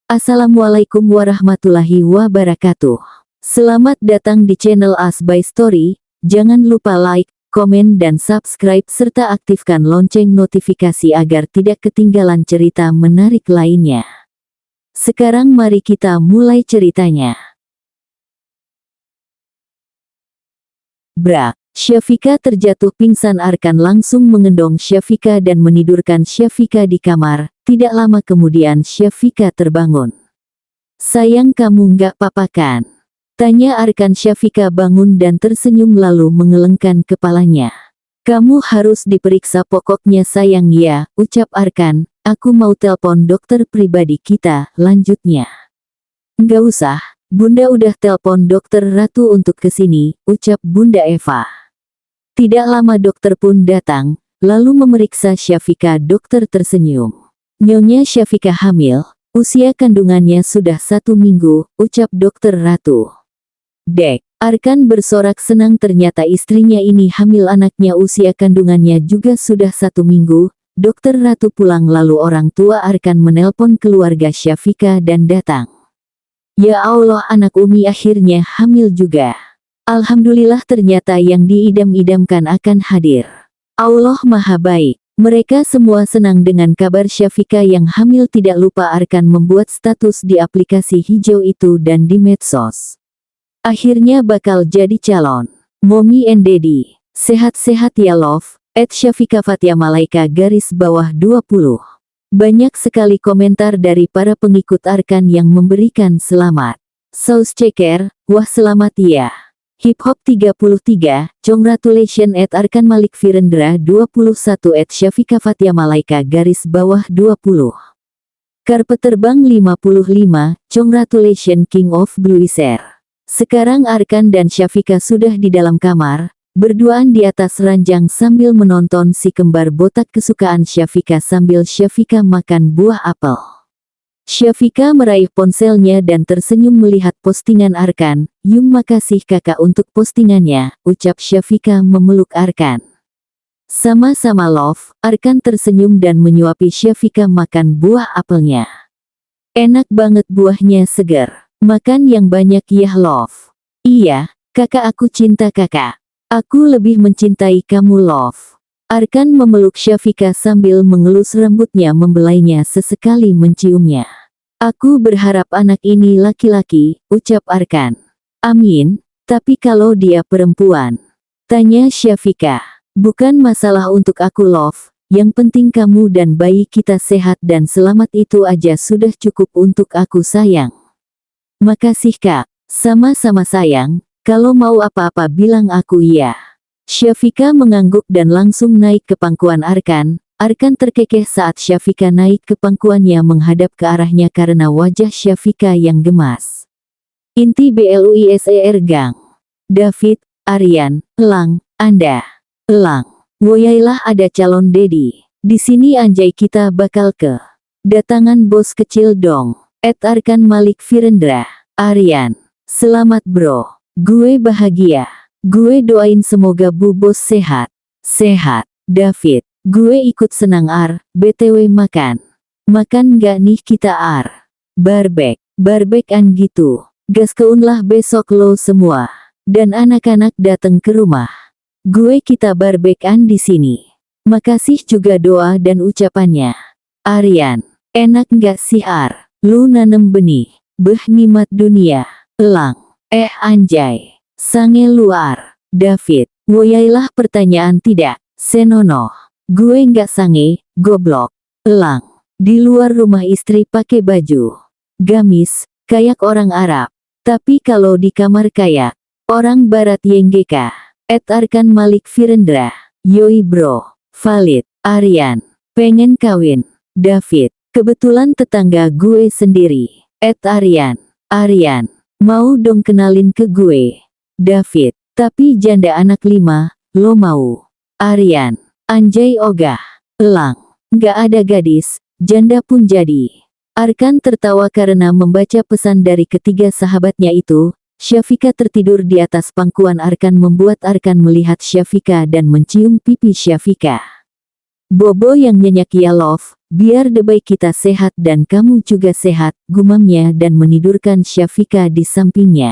Assalamualaikum warahmatullahi wabarakatuh. Selamat datang di channel As by Story. Jangan lupa like, komen dan subscribe serta aktifkan lonceng notifikasi agar tidak ketinggalan cerita menarik lainnya. Sekarang mari kita mulai ceritanya. Brak, Syafika terjatuh pingsan. Arkan langsung mengendong Syafika dan menidurkan Syafika di kamar. Tidak lama kemudian Syafika terbangun. "Sayang, kamu nggak apa-apa kan?" tanya Arkan. Syafika bangun dan tersenyum lalu mengelengkan kepalanya. "Kamu harus diperiksa pokoknya sayang." "Ya," ucap Arkan, "aku mau telepon dokter pribadi kita," lanjutnya. "Nggak usah, Bunda udah telepon dokter Ratu untuk kesini," ucap Bunda Eva. Tidak lama dokter pun datang, lalu memeriksa Syafika. Dokter tersenyum. "Nyonya Syafika hamil, usia kandungannya sudah 1 minggu, ucap dokter Ratu. "Dek," Arkan bersorak senang, ternyata istrinya ini hamil, anaknya usia kandungannya juga sudah 1 minggu. Dokter Ratu pulang lalu orang tua Arkan menelpon keluarga Syafika dan datang. "Ya Allah, anak Umi akhirnya hamil juga. Alhamdulillah, ternyata yang diidam-idamkan akan hadir. Allah Maha Baik." Mereka semua senang dengan kabar Syafika yang hamil. Tidak lupa Arkan membuat status di aplikasi hijau itu dan di medsos. Akhirnya bakal jadi calon Mommy and Daddy. Sehat-sehat ya love. @Syafika Fatia Malaika _20. Banyak sekali komentar dari para pengikut Arkan yang memberikan selamat. "Saus ceker, wah selamat ya. Hip Hop 33, congratulations @Arkan Malik Virendra 21 @Syafika Fatia Malaika _20. Karpet terbang 55, congratulations King of Bluiser." Sekarang Arkan dan Syafika sudah di dalam kamar, berduaan di atas ranjang sambil menonton si kembar botak kesukaan Syafika sambil Syafika makan buah apel. Syafika meraih ponselnya dan tersenyum melihat postingan Arkan. "Yung makasih kakak untuk postingannya," ucap Syafika memeluk Arkan. "Sama-sama love." Arkan tersenyum dan menyuapi Syafika makan buah apelnya. "Enak banget buahnya, segar. Makan yang banyak ya love." "Iya, kakak, aku cinta kakak. Aku lebih mencintai kamu love." Arkan memeluk Syafika sambil mengelus rambutnya membelainya sesekali menciumnya. "Aku berharap anak ini laki-laki," ucap Arkan. "Amin, tapi kalau dia perempuan?" tanya Syafika. "Bukan masalah untuk aku love, yang penting kamu dan bayi kita sehat dan selamat, itu aja sudah cukup untuk aku sayang." "Makasih kak." "Sama-sama sayang, kalau mau apa-apa bilang aku ya." Syafika mengangguk dan langsung naik ke pangkuan Arkan. Arkan terkekeh saat Syafika naik ke pangkuannya menghadap ke arahnya karena wajah Syafika yang gemas. Inti BLUISER Gang. "David, Aryan, Elang, Anda. Elang. Woyailah, ada calon daddy. Di sini anjay, kita bakal ke datangan bos kecil dong." @Arkan Malik Virendra. "Aryan. Selamat bro. Gue bahagia. Gue doain semoga bu bos sehat." "Sehat, David. Gue ikut senang ar. BTW makan. Makan nggak nih kita ar? Barbekan gitu. Gaskeunlah besok lo semua. Dan anak-anak dateng ke rumah. Gue kita barbekan di sini. Makasih juga doa dan ucapannya." "Aryan. Enak nggak sih ar? Lu nanem benih. Beh nikmat dunia." "Elang. Anjay. Sange luar." "David. Woyailah pertanyaan tidak senonoh. Gue nggak sange, goblok." "Elang. Di luar rumah istri pakai baju gamis, kayak orang Arab. Tapi kalau di kamar kayak orang Barat YNGK." @Arkan Malik Virendra. "Yoi bro. Valid." "Aryan. Pengen kawin." "David. Kebetulan tetangga gue sendiri." "Aryan. Aryan. Mau dong kenalin ke gue." "David. Tapi janda anak 5, lo mau?" "Aryan. Anjay ogah." "Elang. Nggak ada gadis, janda pun jadi." Arkan tertawa karena membaca pesan dari ketiga sahabatnya itu. Syafika tertidur di atas pangkuan Arkan membuat Arkan melihat Syafika dan mencium pipi Syafika. Bobo yang nyenyak ya love, biar debai kita sehat dan kamu juga sehat, gumamnya dan menidurkan Syafika di sampingnya.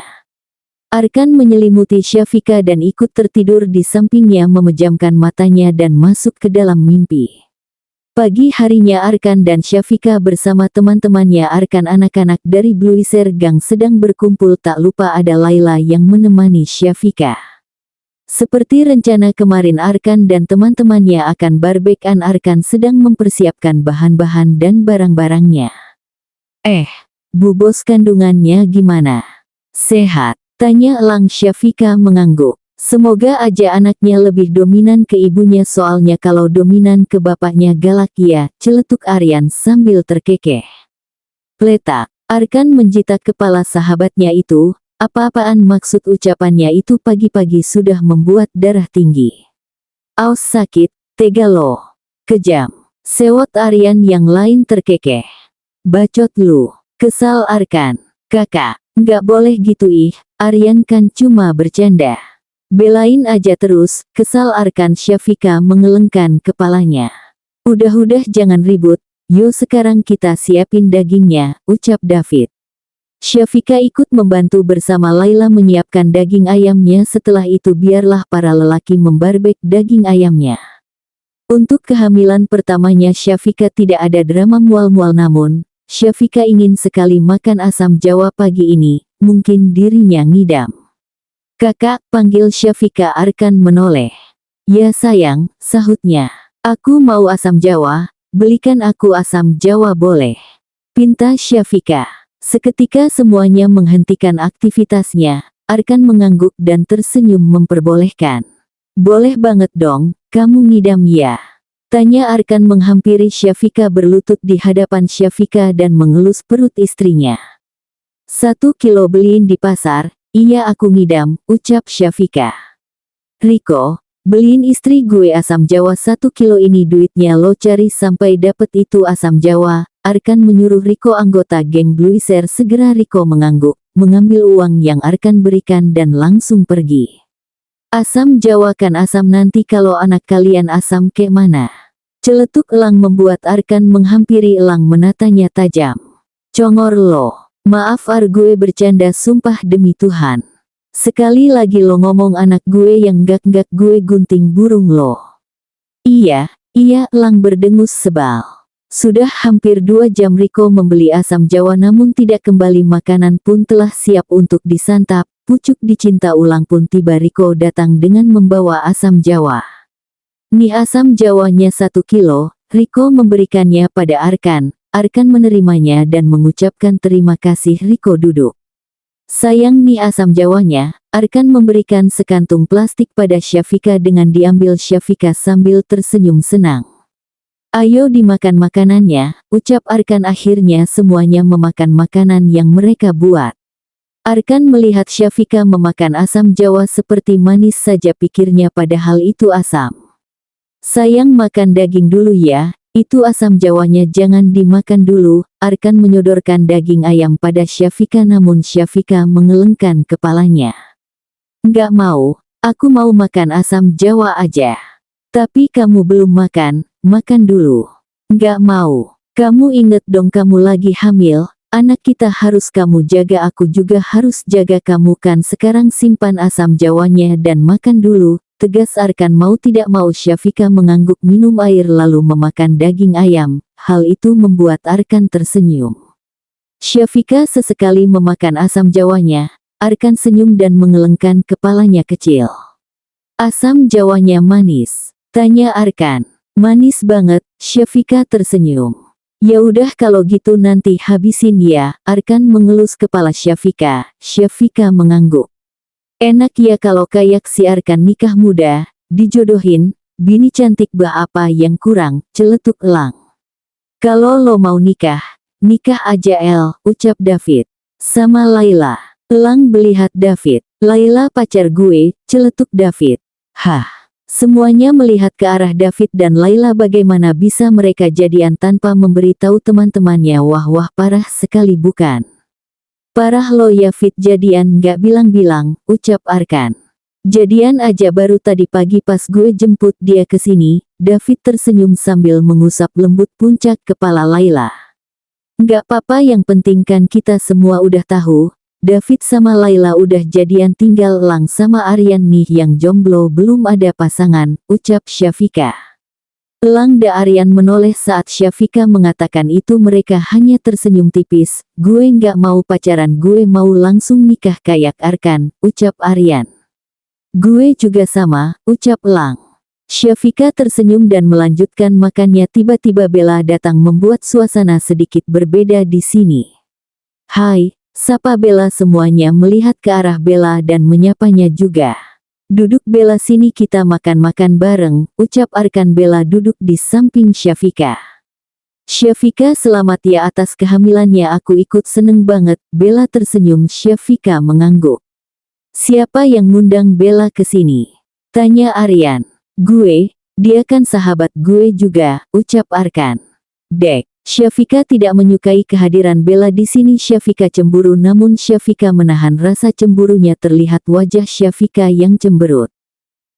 Arkan menyelimuti Syafika dan ikut tertidur di sampingnya memejamkan matanya dan masuk ke dalam mimpi. Pagi harinya Arkan dan Syafika bersama teman-temannya Arkan anak-anak dari Bluiser Gang sedang berkumpul, tak lupa ada Laila yang menemani Syafika. Seperti rencana kemarin Arkan dan teman-temannya akan barbekan, Arkan sedang mempersiapkan bahan-bahan dan barang-barangnya. Bu bos kandungannya gimana? Sehat? Tanya elang Syafika mengangguk. Semoga aja anaknya lebih dominan ke ibunya, soalnya kalau dominan ke bapaknya galak ya, celetuk Aryan sambil terkekeh. Pletak, Arkan menjitak kepala sahabatnya itu, apa-apaan maksud ucapannya itu pagi-pagi sudah membuat darah tinggi. Aus sakit, tega lo. Kejam, sewot Aryan yang lain terkekeh. Bacot lu, kesal Arkan. Kakak, nggak boleh gitu ih, Aryan kan cuma bercanda. Belain aja terus, kesal Arkan. Syafika mengelengkan kepalanya. Udah jangan ribut, yo sekarang kita siapin dagingnya, ucap David. Syafika ikut membantu bersama Laila menyiapkan daging ayamnya, setelah itu biarlah para lelaki membarbek daging ayamnya. Untuk kehamilan pertamanya Syafika tidak ada drama mual-mual, namun Syafika ingin sekali makan asam Jawa pagi ini, mungkin dirinya ngidam. Kakak, panggil Syafika. Arkan menoleh. Ya sayang, sahutnya. Aku mau asam Jawa, belikan aku asam Jawa boleh? Pinta Syafika. Seketika semuanya menghentikan aktivitasnya, Arkan mengangguk dan tersenyum memperbolehkan. Boleh banget dong, kamu ngidam ya? Tanya Arkan menghampiri Syafika berlutut di hadapan Syafika dan mengelus perut istrinya. 1 kilo beliin di pasar, iya aku ngidam, ucap Syafika. Riko, beliin istri gue asam Jawa 1 kilo ini, duitnya lo cari sampai dapet itu asam Jawa, Arkan menyuruh Riko. Anggota geng Bluiser segera. Riko mengangguk, mengambil uang yang Arkan berikan dan langsung pergi. Asam Jawa kan asam, nanti kalau anak kalian asam kayak mana? Celetuk elang membuat Arkan menghampiri elang menatanya tajam. Congor lo. Maaf Ar, gue bercanda, sumpah demi Tuhan. Sekali lagi lo ngomong anak gue yang gak-gak gue gunting burung lo. Iya, elang berdengus sebal. Sudah hampir 2 jam Riko membeli asam Jawa namun tidak kembali, makanan pun telah siap untuk disantap. Pucuk dicinta ulang pun tiba. Riko datang dengan membawa asam Jawa. Nih asam Jawanya 1 kilo, Riko memberikannya pada Arkan. Arkan menerimanya dan mengucapkan terima kasih. Riko duduk. Sayang, nih asam Jawanya. Arkan memberikan sekantung plastik pada Syafika dengan diambil Syafika sambil tersenyum senang. Ayo dimakan makanannya, ucap Arkan. Akhirnya semuanya memakan makanan yang mereka buat. Arkan melihat Syafika memakan asam Jawa seperti manis saja pikirnya, padahal itu asam. Sayang, makan daging dulu ya, itu asam Jawanya jangan dimakan dulu. Arkan menyodorkan daging ayam pada Syafika namun Syafika mengelengkan kepalanya. Nggak mau, aku mau makan asam Jawa aja. Tapi kamu belum makan, makan dulu. Nggak mau, kamu inget dong kamu lagi hamil, anak kita harus kamu jaga, aku juga harus jaga kamu kan. Sekarang simpan asam Jawanya dan makan dulu, tegas Arkan. Mau tidak mau Syafika mengangguk minum air lalu memakan daging ayam. Hal itu membuat Arkan tersenyum. Syafika sesekali memakan asam Jawanya, Arkan senyum dan mengelengkan kepalanya kecil. Asam Jawanya manis? Tanya Arkan. Manis banget, Syafika tersenyum. Ya udah kalau gitu nanti habisin ya, Arkan mengelus kepala Syafika. Syafika mengangguk. Enak ya kalau kayak si Arkan nikah muda, dijodohin, bini cantik, bah apa yang kurang, celetuk elang. Kalau lo mau nikah, nikah aja ucap David. Sama Laila. Elang melihat David. Laila pacar gue, celetuk David. Hah. Semuanya melihat ke arah David dan Laila, bagaimana bisa mereka jadian tanpa memberitahu teman-temannya. Wah parah sekali bukan? Parah lo ya Fit, jadian nggak bilang-bilang, ucap Arkan. Jadian aja baru tadi pagi pas gue jemput dia ke sini. David tersenyum sambil mengusap lembut puncak kepala Layla. Nggak apa-apa, yang penting kan kita semua udah tahu. David sama Layla udah jadian, tinggal Elang sama Aryan nih yang jomblo belum ada pasangan, ucap Syafika. Elang dan Aryan menoleh saat Syafika mengatakan itu. Mereka hanya tersenyum tipis. Gue nggak mau pacaran, gue mau langsung nikah kayak Arkan, ucap Aryan. Gue juga sama, ucap Elang. Syafika tersenyum dan melanjutkan makannya. Tiba-tiba Bella datang membuat suasana sedikit berbeda di sini. Hai, sapa Bella. Semuanya melihat ke arah Bella dan menyapanya juga. Duduk Bella, sini kita makan-makan bareng, ucap Arkan. Bella duduk di samping Syafika. Syafika, selamat ya atas kehamilannya, aku ikut seneng banget. Bella tersenyum. Syafika mengangguk. Siapa yang ngundang Bella ke sini? Tanya Aryan. Gue, dia kan sahabat gue juga, ucap Arkan. Dek, Syafika tidak menyukai kehadiran Bella di sini. Syafika cemburu, namun Syafika menahan rasa cemburunya. Terlihat wajah Syafika yang cemberut.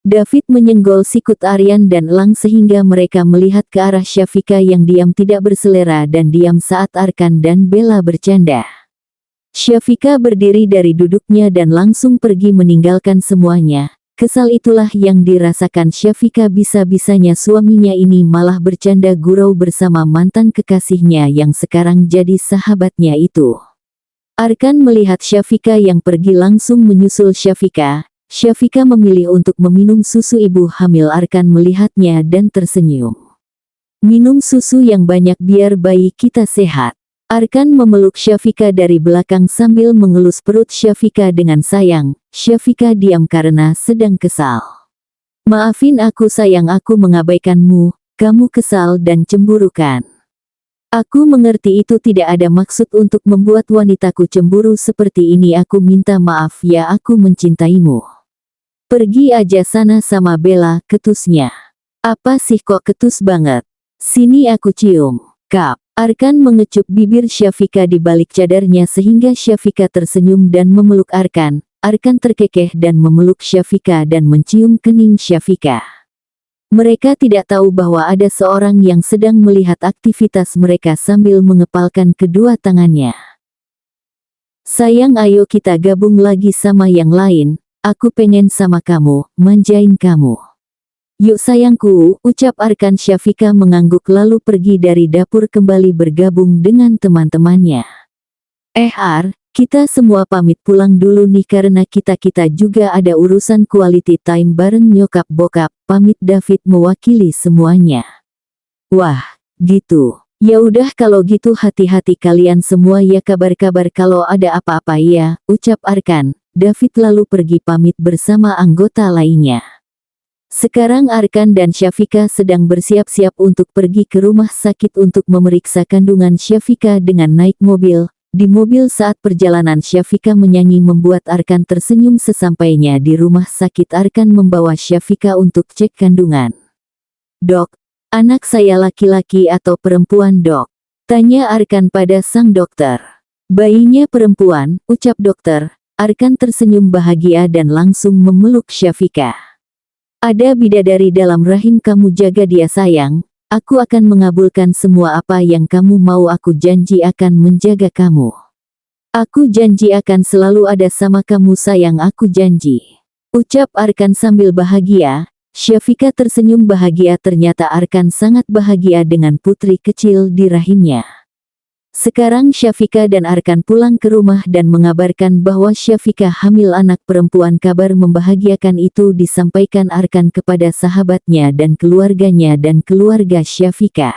David menyenggol sikut Aryan dan Elang sehingga mereka melihat ke arah Syafika yang diam, tidak berselera dan diam saat Arkan dan Bella bercanda. Syafika berdiri dari duduknya dan langsung pergi meninggalkan semuanya. Kesal itulah yang dirasakan Syafika, bisa-bisanya suaminya ini malah bercanda gurau bersama mantan kekasihnya yang sekarang jadi sahabatnya itu. Arkan melihat Syafika yang pergi langsung menyusul Syafika. Syafika memilih untuk meminum susu ibu hamil. Arkan melihatnya dan tersenyum. Minum susu yang banyak biar bayi kita sehat. Arkan memeluk Syafika dari belakang sambil mengelus perut Syafika dengan sayang. Syafika diam karena sedang kesal. Maafin aku sayang, aku mengabaikanmu, kamu kesal dan cemburu kan? Aku mengerti itu tidak ada maksud untuk membuat wanitaku cemburu seperti ini. Aku minta maaf ya, aku mencintaimu. Pergi aja sana sama Bella, ketusnya. Apa sih kok ketus banget? Sini aku cium. Kap. Arkan mengecup bibir Syafika di balik cadarnya sehingga Syafika tersenyum dan memeluk Arkan. Arkan terkekeh dan memeluk Syafika dan mencium kening Syafika. Mereka tidak tahu bahwa ada seorang yang sedang melihat aktivitas mereka sambil mengepalkan kedua tangannya. Sayang, ayo kita gabung lagi sama yang lain. Aku pengen sama kamu, manjain kamu. Yuk sayangku, ucap Arkan. Syafika mengangguk lalu pergi dari dapur kembali bergabung dengan teman-temannya. Ar, kita semua pamit pulang dulu nih karena kita juga ada urusan quality time bareng nyokap bokap. Pamit. David mewakili semuanya. Wah, gitu. Ya udah kalau gitu hati-hati kalian semua ya, kabar-kabar kalau ada apa-apa ya, ucap Arkan. David lalu pergi pamit bersama anggota lainnya. Sekarang Arkan dan Syafika sedang bersiap-siap untuk pergi ke rumah sakit untuk memeriksa kandungan Syafika dengan naik mobil. Di mobil saat perjalanan Syafika menyanyi membuat Arkan tersenyum. Sesampainya di rumah sakit Arkan membawa Syafika untuk cek kandungan. Dok, anak saya laki-laki atau perempuan dok? Tanya Arkan pada sang dokter. Bayinya perempuan, ucap dokter. Arkan tersenyum bahagia dan langsung memeluk Syafika. Ada bidadari dalam rahim kamu, jaga dia sayang. Aku akan mengabulkan semua apa yang kamu mau. Aku janji akan menjaga kamu. Aku janji akan selalu ada sama kamu sayang, aku janji. Ucap Arkan sambil bahagia. Syafika tersenyum bahagia. Ternyata Arkan sangat bahagia dengan putri kecil di rahimnya. Sekarang Syafika dan Arkan pulang ke rumah dan mengabarkan bahwa Syafika hamil anak perempuan. Kabar membahagiakan itu disampaikan Arkan kepada sahabatnya dan keluarganya dan keluarga Syafika.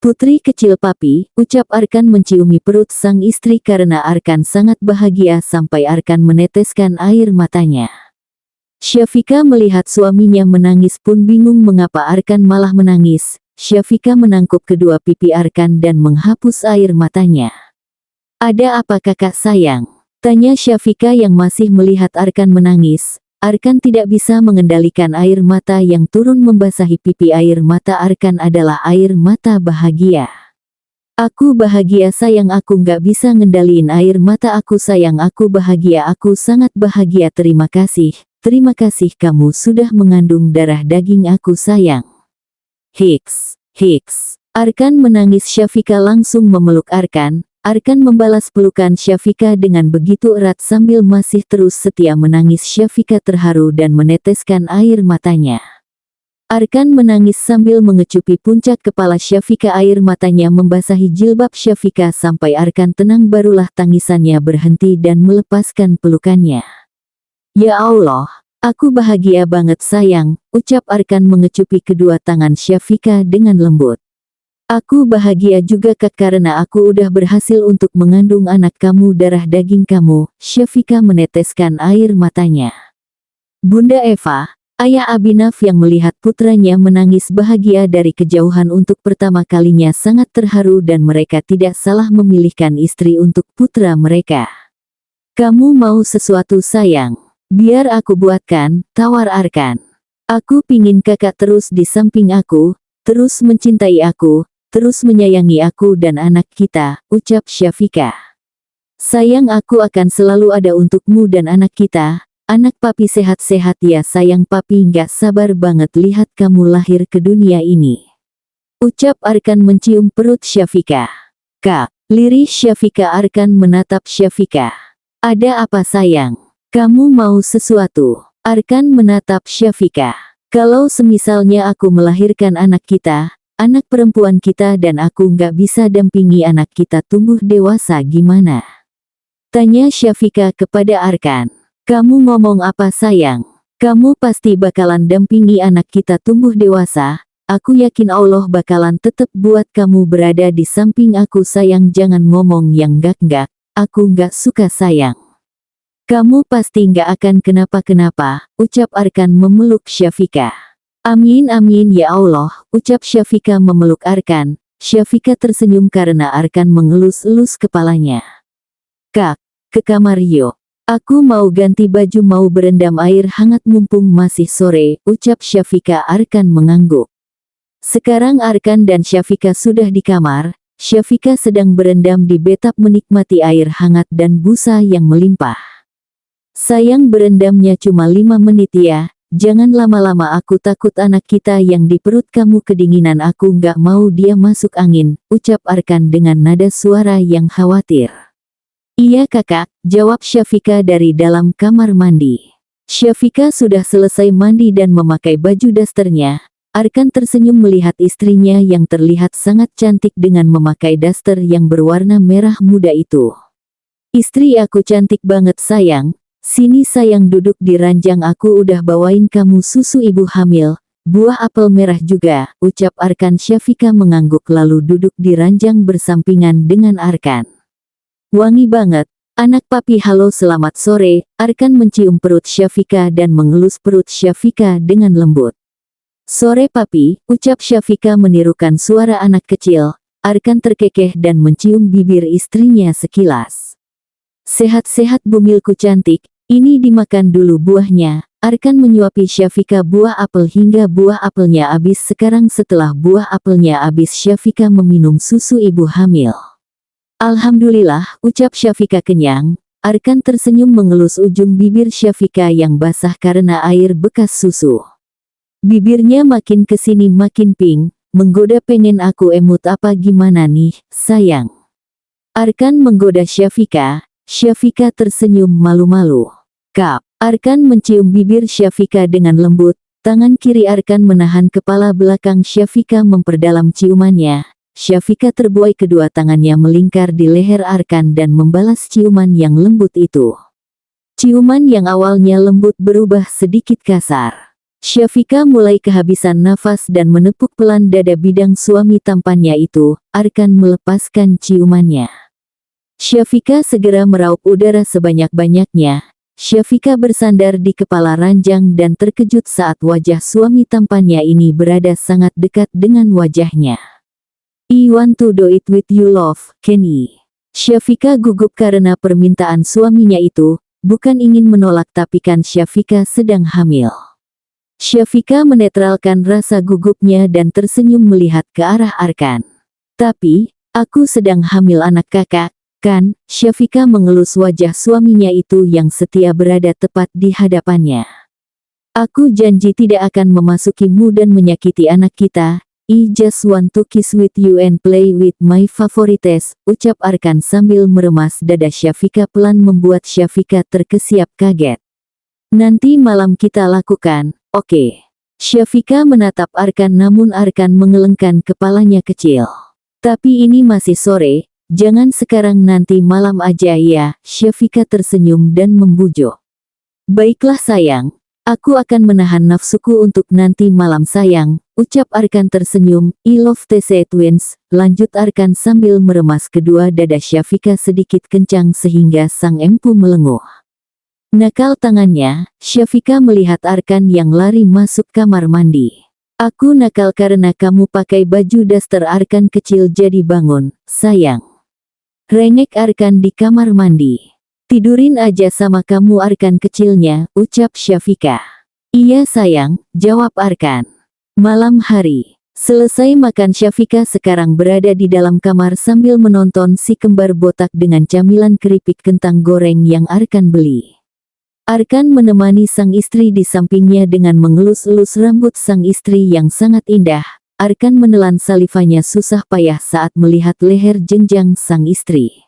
Putri kecil papi, ucap Arkan menciumi perut sang istri karena Arkan sangat bahagia sampai Arkan meneteskan air matanya. Syafika melihat suaminya menangis pun bingung mengapa Arkan malah menangis. Syafika menangkup kedua pipi Arkan dan menghapus air matanya. Ada apa kakak sayang? Tanya Syafika yang masih melihat Arkan menangis. Arkan tidak bisa mengendalikan air mata yang turun membasahi pipi. Air mata Arkan adalah air mata bahagia. Aku bahagia sayang, aku nggak bisa ngendaliin air mata aku sayang, aku bahagia, aku sangat bahagia, terima kasih. terima kasih kamu sudah mengandung darah daging aku sayang. Hiks, hiks. Arkan menangis. Syafika langsung memeluk Arkan. Arkan membalas pelukan Syafika dengan begitu erat sambil masih terus setia menangis. Syafika terharu dan meneteskan air matanya. Arkan menangis sambil mengecupi puncak kepala Syafika. Air matanya membasahi jilbab Syafika sampai Arkan tenang, barulah tangisannya berhenti dan melepaskan pelukannya. Ya Allah, aku bahagia banget sayang, ucap Arkan mengecupi kedua tangan Syafika dengan lembut. Aku bahagia juga Kak karena aku udah berhasil untuk mengandung anak kamu, darah daging kamu. Syafika meneteskan air matanya. Bunda Eva, ayah Abhinav yang melihat putranya menangis bahagia dari kejauhan untuk pertama kalinya sangat terharu dan mereka tidak salah memilihkan istri untuk putra mereka. Kamu mau sesuatu sayang? Biar aku buatkan, tawar Arkan. Aku pingin kakak terus di samping aku, terus mencintai aku, terus menyayangi aku dan anak kita, ucap Syafika. Sayang, aku akan selalu ada untukmu dan anak kita. Anak papi sehat-sehat ya sayang, papi nggak sabar banget lihat kamu lahir ke dunia ini. Ucap Arkan mencium perut Syafika. Kak, lirih Syafika. Arkan menatap Syafika. Ada apa sayang? Kamu mau sesuatu? Arkan menatap Syafika. Kalau semisalnya aku melahirkan anak kita, anak perempuan kita, dan aku nggak bisa dampingi anak kita tumbuh dewasa gimana? Tanya Syafika kepada Arkan. Kamu ngomong apa sayang? Kamu pasti bakalan dampingi anak kita tumbuh dewasa. Aku yakin Allah bakalan tetap buat kamu berada di samping aku sayang. Jangan ngomong yang enggak-enggak. Aku nggak suka sayang. Kamu pasti nggak akan kenapa-kenapa, ucap Arkan memeluk Syafika. Amin amin ya Allah, ucap Syafika memeluk Arkan. Syafika tersenyum karena Arkan mengelus-elus kepalanya. Kak, ke kamar yuk. Aku mau ganti baju, mau berendam air hangat mumpung masih sore, ucap Syafika. Arkan mengangguk. Sekarang Arkan dan Syafika sudah di kamar. Syafika sedang berendam di bathtub menikmati air hangat dan busa yang melimpah. Sayang, berendamnya cuma 5 menit ya. Jangan lama-lama, aku takut anak kita yang di perut kamu kedinginan. Aku nggak mau dia masuk angin, ucap Arkan dengan nada suara yang khawatir. Iya kakak, jawab Syafika dari dalam kamar mandi. Syafika sudah selesai mandi dan memakai baju dasternya. Arkan tersenyum melihat istrinya yang terlihat sangat cantik dengan memakai daster yang berwarna merah muda itu. Istri aku cantik banget sayang. Sini sayang, duduk di ranjang, aku udah bawain kamu susu ibu hamil, buah apel merah juga, ucap Arkan. Syafika mengangguk lalu duduk di ranjang bersampingan dengan Arkan. Wangi banget, anak papi. Halo selamat sore, Arkan mencium perut Syafika dan mengelus perut Syafika dengan lembut. Sore papi, ucap Syafika menirukan suara anak kecil. Arkan terkekeh dan mencium bibir istrinya sekilas. Sehat-sehat bumilku cantik, ini dimakan dulu buahnya. Arkan menyuapi Syafika buah apel hingga buah apelnya habis. Sekarang setelah buah apelnya habis, Syafika meminum susu ibu hamil. Alhamdulillah, ucap Syafika kenyang. Arkan tersenyum mengelus ujung bibir Syafika yang basah karena air bekas susu. Bibirnya makin kesini makin pink, menggoda. Pengen aku emut apa gimana nih, sayang? Arkan menggoda Syafika. Syafika tersenyum malu-malu. Kap, Arkan mencium bibir Syafika dengan lembut. Tangan kiri Arkan menahan kepala belakang Syafika memperdalam ciumannya. Syafika terbuai, kedua tangannya melingkar di leher Arkan dan membalas ciuman yang lembut itu. Ciuman yang awalnya lembut berubah sedikit kasar. Syafika mulai kehabisan nafas dan menepuk pelan dada bidang suami tampannya itu. Arkan melepaskan ciumannya. Syafika segera meraup udara sebanyak-banyaknya. Syafika bersandar di kepala ranjang dan terkejut saat wajah suami tampannya ini berada sangat dekat dengan wajahnya. I want to do it with you love, Kenny. Syafika gugup karena permintaan suaminya itu, bukan ingin menolak tapi kan Syafika sedang hamil. Syafika menetralkan rasa gugupnya dan tersenyum melihat ke arah Arkan. Tapi, aku sedang hamil anak kakak. Kan, Syafika mengelus wajah suaminya itu yang setia berada tepat di hadapannya. Aku janji tidak akan memasukimu dan menyakiti anak kita. I just want to kiss with you and play with my favorites, ucap Arkan sambil meremas dada Syafika pelan membuat Syafika terkesiap kaget. Nanti malam kita lakukan, oke. Syafika menatap Arkan namun Arkan mengelengkan kepalanya kecil. Tapi ini masih sore, jangan sekarang nanti malam aja ya, Syafika tersenyum dan membujuk. Baiklah sayang. Aku akan menahan nafsuku untuk nanti malam sayang, ucap Arkan tersenyum. I love TC Twins, lanjut Arkan sambil meremas kedua dada Syafika sedikit kencang sehingga sang empu melenguh. Nakal tangannya, Syafika melihat Arkan yang lari masuk kamar mandi. Aku nakal karena kamu pakai baju daster. Arkan kecil jadi bangun, sayang. Rengek Arkan di kamar mandi. Tidurin aja sama kamu Arkan kecilnya, ucap Syafika. Iya sayang, jawab Arkan. Malam hari. Selesai makan Syafika sekarang berada di dalam kamar sambil menonton si kembar botak dengan camilan keripik kentang goreng yang Arkan beli. Arkan menemani sang istri di sampingnya dengan mengelus-elus rambut sang istri yang sangat indah. Arkan menelan salivanya susah payah saat melihat leher jenjang sang istri.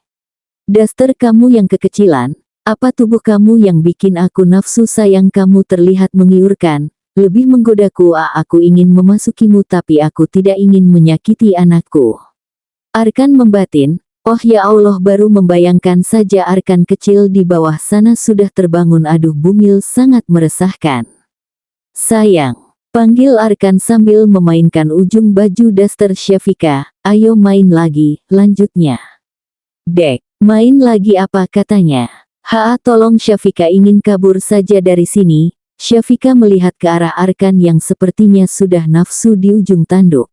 Daster kamu yang kekecilan, apa tubuh kamu yang bikin aku nafsu sayang kamu terlihat menggiurkan, lebih menggodaku. Aku ingin memasukimu tapi aku tidak ingin menyakiti anakku. Arkan membatin, oh ya Allah baru membayangkan saja Arkan kecil di bawah sana sudah terbangun. Aduh bumil sangat meresahkan. Sayang, panggil Arkan sambil memainkan ujung baju daster Syafika, ayo main lagi, lanjutnya. Dek. Main lagi apa katanya? Tolong Syafika ingin kabur saja dari sini. Syafika melihat ke arah Arkan yang sepertinya sudah nafsu di ujung tanduk.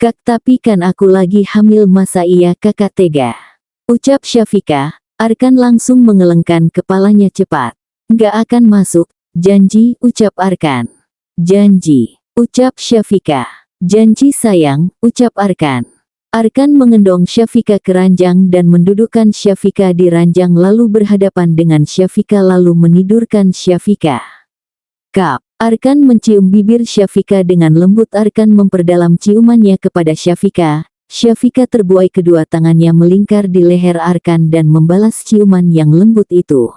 Kak tapi kan aku lagi hamil masa iya kakak tega? Ucap Syafika. Arkan langsung mengelengkan kepalanya cepat. Nggak akan masuk, janji, ucap Arkan. Janji, ucap Syafika. Janji sayang, ucap Arkan. Arkan mengendong Syafika ke ranjang dan mendudukkan Syafika di ranjang lalu berhadapan dengan Syafika lalu menidurkan Syafika. Kap, Arkan mencium bibir Syafika dengan lembut. Arkan memperdalam ciumannya kepada Syafika. Syafika terbuai kedua tangannya melingkar di leher Arkan dan membalas ciuman yang lembut itu.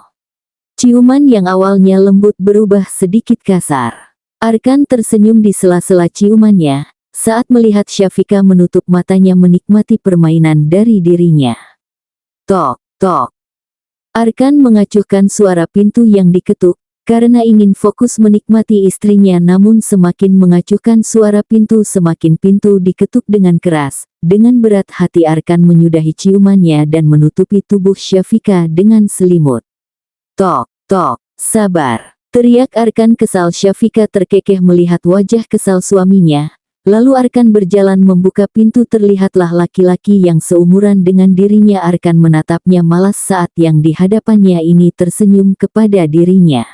Ciuman yang awalnya lembut berubah sedikit kasar. Arkan tersenyum di sela-sela ciumannya. Saat melihat Syafika menutup matanya menikmati permainan dari dirinya. Tok, tok. Arkan mengacuhkan suara pintu yang diketuk, karena ingin fokus menikmati istrinya namun semakin mengacuhkan suara pintu semakin pintu diketuk dengan keras. Dengan berat hati Arkan menyudahi ciumannya dan menutupi tubuh Syafika dengan selimut. Tok, tok, sabar. Teriak Arkan kesal. Syafika terkekeh melihat wajah kesal suaminya. Lalu Arkan berjalan membuka pintu. Terlihatlah laki-laki yang seumuran dengan dirinya. Arkan menatapnya malas saat yang di hadapannya ini tersenyum kepada dirinya.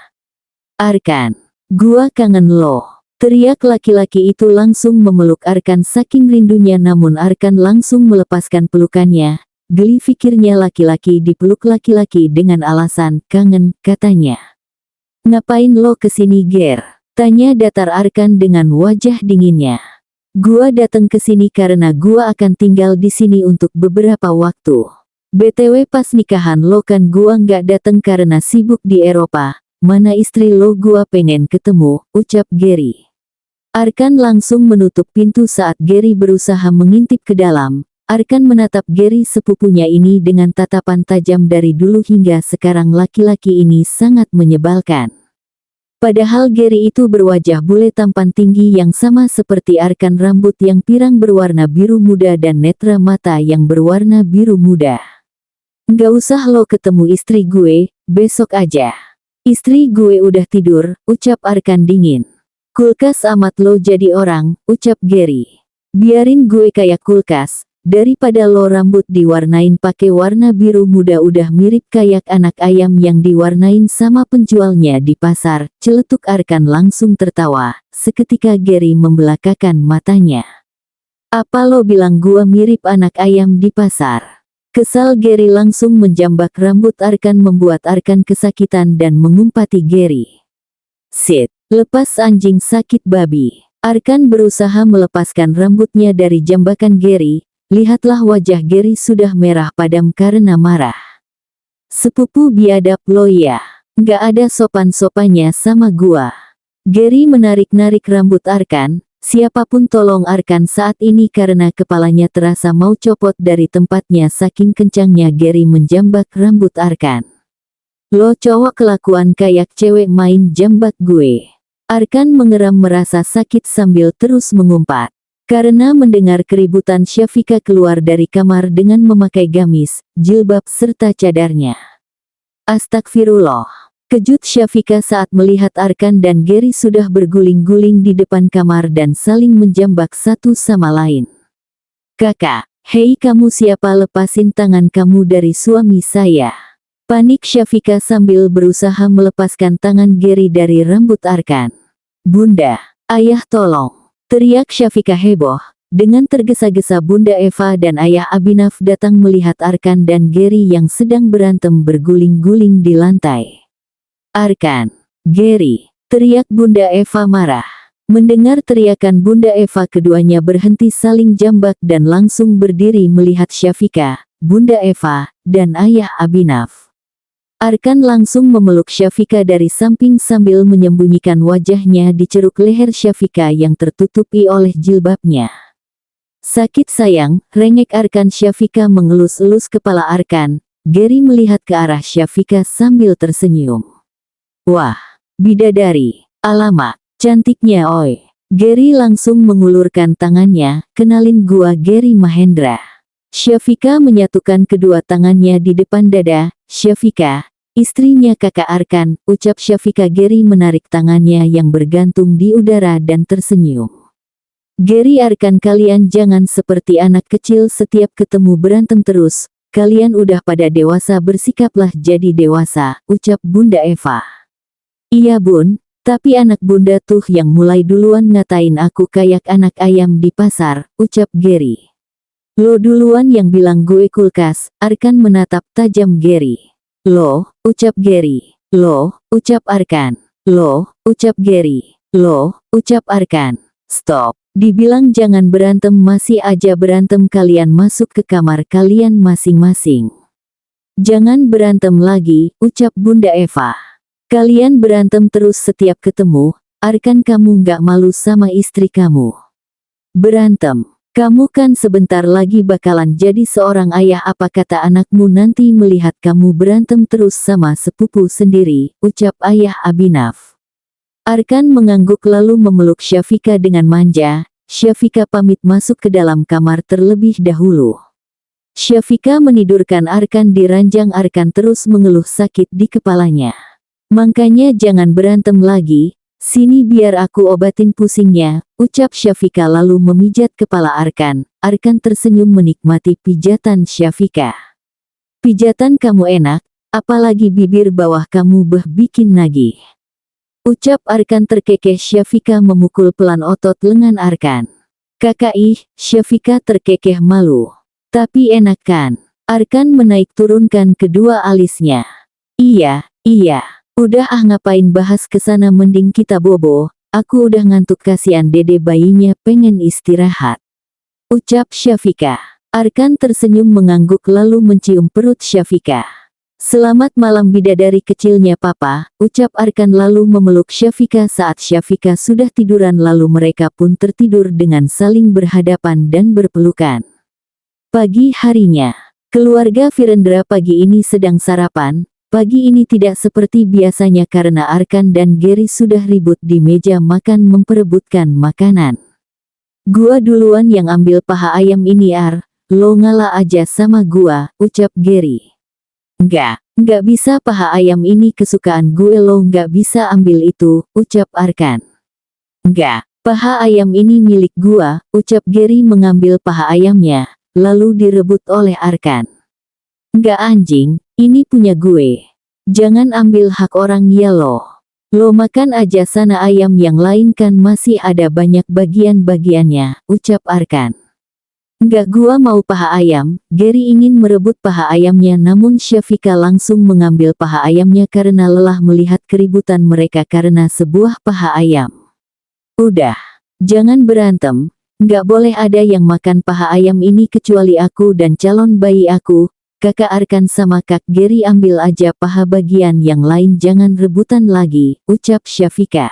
Arkan, gua kangen lo. Teriak laki-laki itu langsung memeluk Arkan saking rindunya namun Arkan langsung melepaskan pelukannya. Geli pikirnya laki-laki dipeluk laki-laki dengan alasan kangen katanya. Ngapain lo kesini Ger? Tanya datar Arkan dengan wajah dinginnya. Gua datang ke sini karena gua akan tinggal di sini untuk beberapa waktu. BTW pas nikahan lo kan gua nggak datang karena sibuk di Eropa. Mana istri lo gua pengen ketemu, ucap Gary. Arkan langsung menutup pintu saat Gary berusaha mengintip ke dalam. Arkan menatap Gary sepupunya ini dengan tatapan tajam. Dari dulu hingga sekarang laki-laki ini sangat menyebalkan. Padahal Gary itu berwajah bule tampan tinggi yang sama seperti Arkan, rambut yang pirang berwarna biru muda dan netra mata yang berwarna biru muda. Nggak usah lo ketemu istri gue, besok aja. Istri gue udah tidur, ucap Arkan dingin. Kulkas amat lo jadi orang, ucap Gary. Biarin gue kayak kulkas. Daripada lo rambut diwarnain pakai warna biru muda udah mirip kayak anak ayam yang diwarnain sama penjualnya di pasar, celetuk Arkan langsung tertawa. Seketika Gary membelakakan matanya. Apa lo bilang gua mirip anak ayam di pasar? Kesal Gary langsung menjambak rambut Arkan membuat Arkan kesakitan dan mengumpati Gary. Sit, Lepas anjing sakit babi. Arkan berusaha melepaskan rambutnya dari jambakan Gary. Lihatlah wajah Gary sudah merah padam karena marah. Sepupu biadab lo ya. Nggak ada sopan-sopannya sama gua. Gary menarik-narik rambut Arkan. Siapapun tolong Arkan saat ini karena kepalanya terasa mau copot dari tempatnya saking kencangnya Gary menjambak rambut Arkan. Lo cowok kelakuan kayak cewek main jambak gue. Arkan mengeram merasa sakit sambil terus mengumpat. Karena mendengar keributan Syafika keluar dari kamar dengan memakai gamis, jilbab serta cadarnya. Astagfirullah. Kejut Syafika saat melihat Arkan dan Gary sudah berguling-guling di depan kamar dan saling menjambak satu sama lain. Kakak, hei kamu siapa, lepasin tangan kamu dari suami saya. Panik Syafika sambil berusaha melepaskan tangan Gary dari rambut Arkan. Bunda, ayah tolong. Teriak Syafika heboh. Dengan tergesa-gesa Bunda Eva dan Ayah Abhinav datang melihat Arkan dan Gary yang sedang berantem berguling-guling di lantai. Arkan, Gary, teriak Bunda Eva marah. Mendengar teriakan Bunda Eva, keduanya berhenti saling jambak dan langsung berdiri melihat Syafika, Bunda Eva, dan Ayah Abhinav. Arkan langsung memeluk Syafika dari samping sambil menyembunyikan wajahnya di ceruk leher Syafika yang tertutupi oleh jilbabnya. Sakit sayang, rengek Arkan. Syafika mengelus-elus kepala Arkan. Gary melihat ke arah Syafika sambil tersenyum. Wah, bidadari, alamak, cantiknya oi. Gary langsung mengulurkan tangannya, kenalin gua Gary Mahendra. Syafika menyatukan kedua tangannya di depan dada. Syafika, istrinya kakak Arkan, ucap Syafika. Gary menarik tangannya yang bergantung di udara dan tersenyum. Gary, Arkan, kalian jangan seperti anak kecil setiap ketemu berantem terus. Kalian udah pada dewasa, bersikaplah jadi dewasa, ucap Bunda Eva. Iya bun, tapi anak bunda tuh yang mulai duluan ngatain aku kayak anak ayam di pasar, ucap Gary. Lo duluan yang bilang gue kulkas. Arkan menatap tajam Gary. Lo, ucap Gary. Lo, ucap Arkan. Lo, ucap Gary. Lo, ucap Arkan. Stop. Dibilang jangan berantem masih aja berantem. Kalian masuk ke kamar kalian masing-masing. Jangan berantem lagi, ucap Bunda Eva. Kalian berantem terus setiap ketemu. Arkan, kamu nggak malu sama istri kamu? Berantem. Kamu kan sebentar lagi bakalan jadi seorang ayah. Apa kata anakmu nanti melihat kamu berantem terus sama sepupu sendiri, ucap Ayah Abhinav. Arkan mengangguk lalu memeluk Syafika dengan manja. Syafika pamit masuk ke dalam kamar terlebih dahulu. Syafika menidurkan Arkan di ranjang. Arkan terus mengeluh sakit di kepalanya. Makanya jangan berantem lagi, sini biar aku obatin pusingnya, ucap Syafika lalu memijat kepala Arkan. Arkan tersenyum menikmati pijatan Syafika. Pijatan kamu enak, apalagi bibir bawah kamu bikin nagih, ucap Arkan terkekeh. Syafika memukul pelan otot lengan Arkan. Kakak ih, Syafika terkekeh malu. Tapi enak kan? Arkan menaik turunkan kedua alisnya. Iya. Udah ngapain bahas kesana, mending kita bobo, aku udah ngantuk, kasihan dede bayinya pengen istirahat, ucap Syafika. Arkan tersenyum mengangguk lalu mencium perut Syafika. Selamat malam bidadari kecilnya papa, ucap Arkan lalu memeluk Syafika saat Syafika sudah tiduran lalu mereka pun tertidur dengan saling berhadapan dan berpelukan. Pagi harinya, keluarga Virendra pagi ini sedang sarapan. Pagi ini tidak seperti biasanya karena Arkan dan Gary sudah ribut di meja makan memperebutkan makanan. Gua duluan yang ambil paha ayam ini Ar, lo ngalah aja sama gua, ucap Gary. Nggak bisa, paha ayam ini kesukaan gue, lo nggak bisa ambil itu, ucap Arkan. Nggak, paha ayam ini milik gua, ucap Gary mengambil paha ayamnya, lalu direbut oleh Arkan. Nggak anjing, ini punya gue. Jangan ambil hak orang ya lo. Lo makan aja sana, ayam yang lain kan masih ada banyak bagian-bagiannya, ucap Arkan. Enggak, gua mau paha ayam. Gary ingin merebut paha ayamnya, namun Syafika langsung mengambil paha ayamnya karena lelah melihat keributan mereka karena sebuah paha ayam. Udah, jangan berantem. Enggak boleh ada yang makan paha ayam ini kecuali aku dan calon bayi aku. Kakak Arkan sama Kak Gary ambil aja paha bagian yang lain, jangan rebutan lagi, ucap Syafika.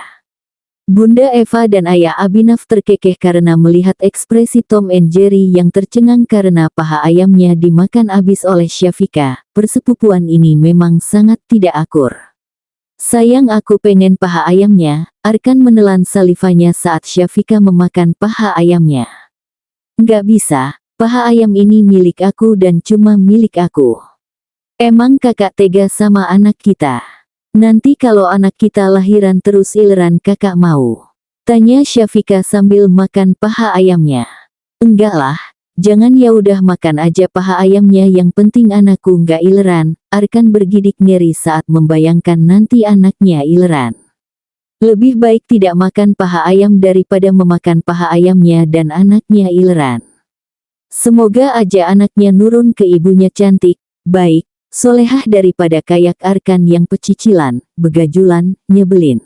Bunda Eva dan Ayah Abhinav terkekeh karena melihat ekspresi Tom and Jerry yang tercengang karena paha ayamnya dimakan habis oleh Syafika. Persepupuan ini memang sangat tidak akur. Sayang, aku pengen paha ayamnya. Arkan menelan salivanya saat Syafika memakan paha ayamnya. Nggak bisa, paha ayam ini milik aku dan cuma milik aku. Emang kakak tega sama anak kita? Nanti kalau anak kita lahiran terus ileran kakak mau? Tanya Syafika sambil makan paha ayamnya. Enggak lah, jangan, ya udah makan aja paha ayamnya, yang penting anakku nggak ileran. Arkan bergidik ngeri saat membayangkan nanti anaknya ileran. Lebih baik tidak makan paha ayam daripada memakan paha ayamnya dan anaknya ileran. Semoga aja anaknya nurun ke ibunya cantik, baik, solehah daripada kayak Arkan yang pecicilan, begajulan, nyebelin.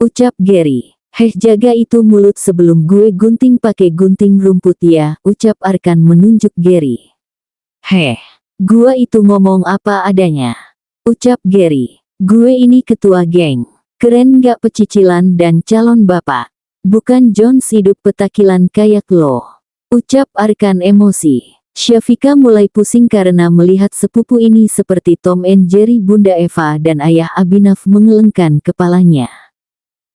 Ucap Gary. Heh, jaga itu mulut sebelum gue gunting pakai gunting rumput ya, ucap Arkan menunjuk Gary. Heh, gua itu ngomong apa adanya, ucap Gary. Gue ini ketua geng. Keren gak pecicilan dan calon bapak? Bukan Jones hidup petakilan kayak lo, ucap Arkan emosi. Syafika mulai pusing karena melihat sepupu ini seperti Tom and Jerry. Bunda Eva dan Ayah Abhinav mengelengkan kepalanya.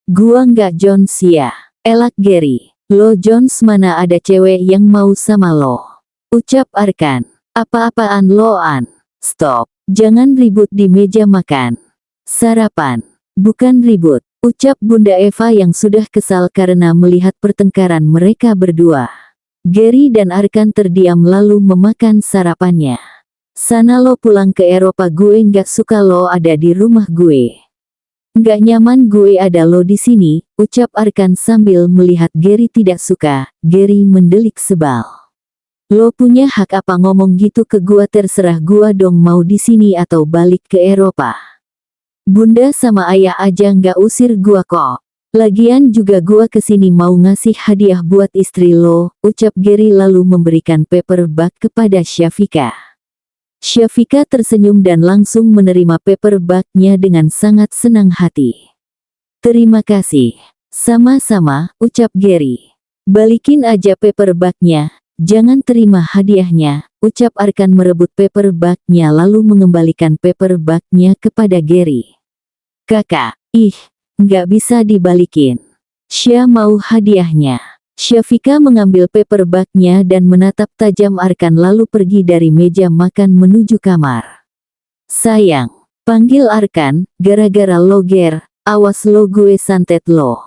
Gua nggak Jones ya, elak Gary. Lo Jones, mana ada cewek yang mau sama lo, ucap Arkan. Apa-apaan lo an? Stop, jangan ribut di meja makan. Sarapan, bukan ribut, ucap Bunda Eva yang sudah kesal karena melihat pertengkaran mereka berdua. Gary dan Arkan terdiam lalu memakan sarapannya. Sana lo pulang ke Eropa, gue nggak suka lo ada di rumah gue. Nggak nyaman gue ada lo di sini, ucap Arkan sambil melihat Gary tidak suka. Gary mendelik sebal. Lo punya hak apa ngomong gitu ke gua? Terserah gua dong mau di sini atau balik ke Eropa. Bunda sama ayah aja nggak usir gua kok. Lagian juga gua kesini mau ngasih hadiah buat istri lo, ucap Gary lalu memberikan paper bag kepada Syafika. Syafika tersenyum dan langsung menerima paper bag-nya dengan sangat senang hati. Terima kasih. Sama-sama, ucap Gary. Balikin aja paper bag-nya, jangan terima hadiahnya, ucap Arkan merebut paper bag-nya lalu mengembalikan paper bag-nya kepada Gary. Kakak, nggak bisa dibalikin. Syah mau hadiahnya. Syafika mengambil paper bag-nya dan menatap tajam Arkan lalu pergi dari meja makan menuju kamar. Sayang, panggil Arkan, gara-gara lo Ger, awas lo gue santet lo,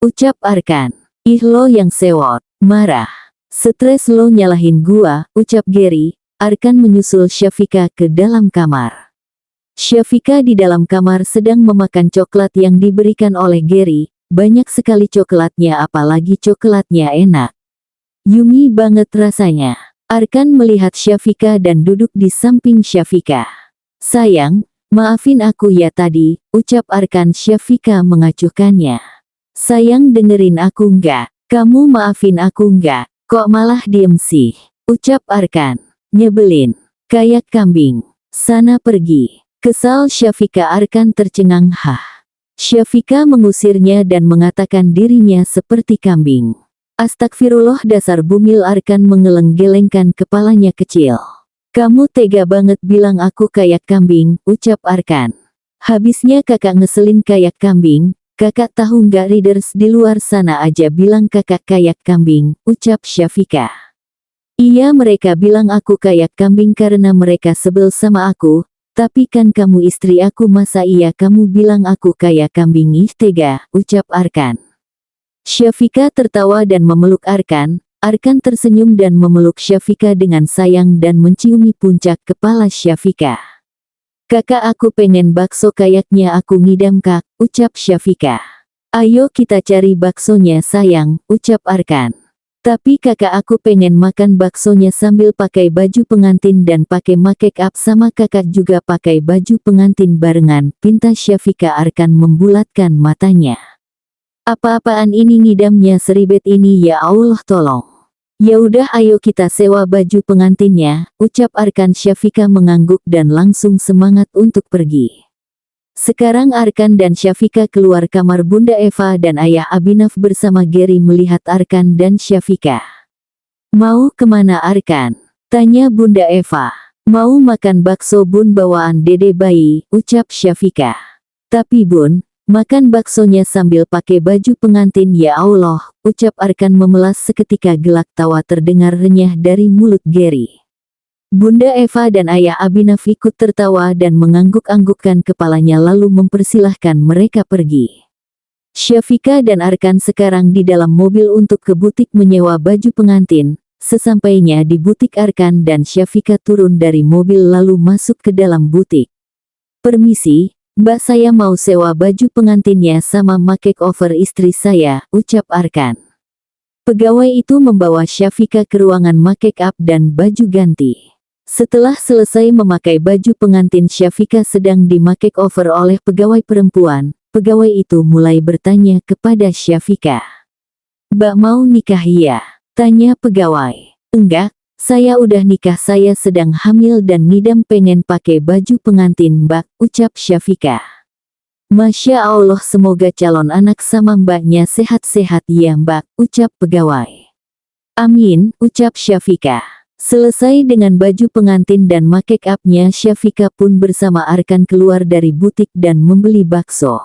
ucap Arkan. Lo yang sewot, marah. Stres lo nyalahin gua, ucap Gary. Arkan menyusul Syafika ke dalam kamar. Syafika di dalam kamar sedang memakan coklat yang diberikan oleh Gary. Banyak sekali coklatnya, apalagi coklatnya enak. Yummy banget rasanya. Arkan melihat Syafika dan duduk di samping Syafika. Sayang, maafin aku ya tadi, ucap Arkan. Syafika mengacuhkannya. Sayang, dengerin aku nggak? Kamu maafin aku nggak? Kok malah diem sih? Ucap Arkan. Nyebelin. Kayak kambing. Sana pergi. Kesal Syafika. Arkan tercengang. Syafika mengusirnya dan mengatakan dirinya seperti kambing. Astagfirullah, dasar bumil. Arkan mengeleng-gelengkan kepalanya kecil. Kamu tega banget bilang aku kayak kambing, ucap Arkan. Habisnya kakak ngeselin kayak kambing. Kakak tahu nggak, readers di luar sana aja bilang kakak kayak kambing, ucap Syafika. Iya, mereka bilang aku kayak kambing karena mereka sebel sama aku. Tapi kan kamu istri aku, masa iya kamu bilang aku kayak kambing? Tega, ucap Arkan. Syafika tertawa dan memeluk Arkan. Arkan tersenyum dan memeluk Syafika dengan sayang dan menciumi puncak kepala Syafika. Kakak, aku pengen bakso kayaknya aku ngidam kak, ucap Syafika. Ayo kita cari baksonya sayang, ucap Arkan. Tapi kakak aku pengen makan baksonya sambil pakai baju pengantin dan pakai make up sama kakak juga pakai baju pengantin barengan, pinta Syafika Arkan membulatkan matanya. Apa-apaan ini ngidamnya seribet ini ya Allah tolong. Ya udah ayo kita sewa baju pengantinnya, ucap Arkan. Syafika mengangguk dan langsung semangat untuk pergi. Sekarang Arkan dan Syafika keluar kamar. Bunda Eva dan Ayah Abhinav bersama Gary melihat Arkan dan Syafika. Mau kemana Arkan? Tanya Bunda Eva. Mau makan bakso bun bawaan dede bayi, ucap Syafika. Tapi bun, makan baksonya sambil pakai baju pengantin ya Allah, ucap Arkan memelas. Seketika gelak tawa terdengar renyah dari mulut Gary. Bunda Eva dan Ayah Abhinav ikut tertawa dan mengangguk-anggukkan kepalanya lalu mempersilahkan mereka pergi. Syafika dan Arkan sekarang di dalam mobil untuk ke butik menyewa baju pengantin. Sesampainya di butik Arkan dan Syafika turun dari mobil lalu masuk ke dalam butik. Permisi, Mbak saya mau sewa baju pengantinnya sama makeover istri saya, ucap Arkan. Pegawai itu membawa Syafika ke ruangan make up dan baju ganti. Setelah selesai memakai baju pengantin, Syafika sedang di makeover oleh pegawai perempuan. Pegawai itu mulai bertanya kepada Syafika. Mbak mau nikah ya? Tanya pegawai. Enggak, saya udah nikah, saya sedang hamil dan ngidam pengen pakai baju pengantin Mbak, ucap Syafika. Masya Allah, semoga calon anak sama mbaknya sehat-sehat ya Mbak, ucap pegawai. Amin, ucap Syafika. Selesai dengan baju pengantin dan make up-nya, Syafika pun bersama Arkan keluar dari butik dan membeli bakso.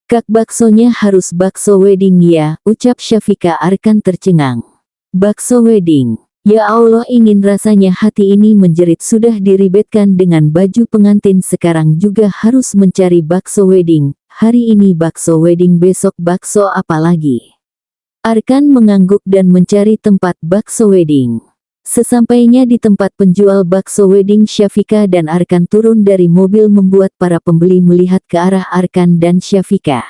Kak baksonya harus bakso wedding ya, ucap Syafika. Arkan tercengang. Bakso wedding. Ya Allah, ingin rasanya hati ini menjerit. Sudah diribetkan dengan baju pengantin, sekarang juga harus mencari bakso wedding. Hari ini bakso wedding, besok bakso apa lagi? Arkan mengangguk dan mencari tempat bakso wedding. Sesampainya di tempat penjual bakso wedding, Syafika dan Arkan turun dari mobil membuat para pembeli melihat ke arah Arkan dan Syafika.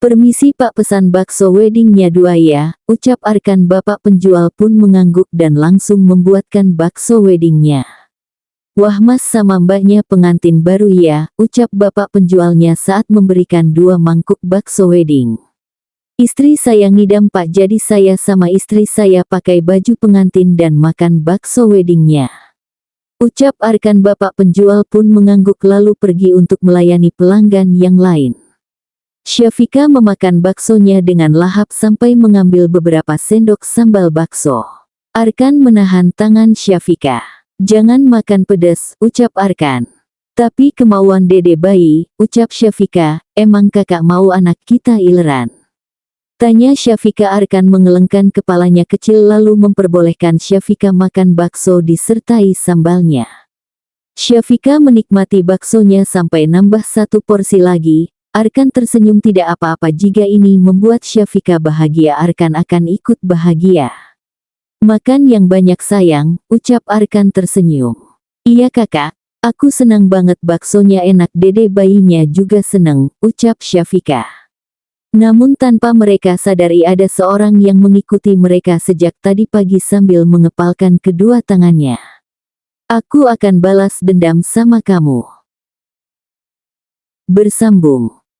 Permisi Pak, pesan bakso weddingnya 2 ya, ucap Arkan. Bapak penjual pun mengangguk dan langsung membuatkan bakso weddingnya. Wah Mas, sama mbaknya pengantin baru ya, ucap bapak penjualnya saat memberikan 2 mangkuk bakso wedding. Istri saya ngidam Pak, jadi saya sama istri saya pakai baju pengantin dan makan bakso weddingnya, ucap Arkan. Bapak penjual pun mengangguk lalu pergi untuk melayani pelanggan yang lain. Syafika memakan baksonya dengan lahap sampai mengambil beberapa sendok sambal bakso. Arkan menahan tangan Syafika. Jangan makan pedas, ucap Arkan. Tapi kemauan dede bayi, ucap Syafika. Emang kakak mau anak kita ileran? Tanya Syafika. Arkan mengelengkan kepalanya kecil lalu memperbolehkan Syafika makan bakso disertai sambalnya. Syafika menikmati baksonya sampai nambah 1 porsi lagi. Arkan tersenyum, tidak apa-apa jika ini membuat Syafika bahagia, Arkan akan ikut bahagia. Makan yang banyak sayang, ucap Arkan tersenyum. Iya kakak, aku senang banget baksonya enak, dede bayinya juga seneng, ucap Syafika. Namun tanpa mereka sadari ada seorang yang mengikuti mereka sejak tadi pagi sambil mengepalkan kedua tangannya. Aku akan balas dendam sama kamu. Bersambung.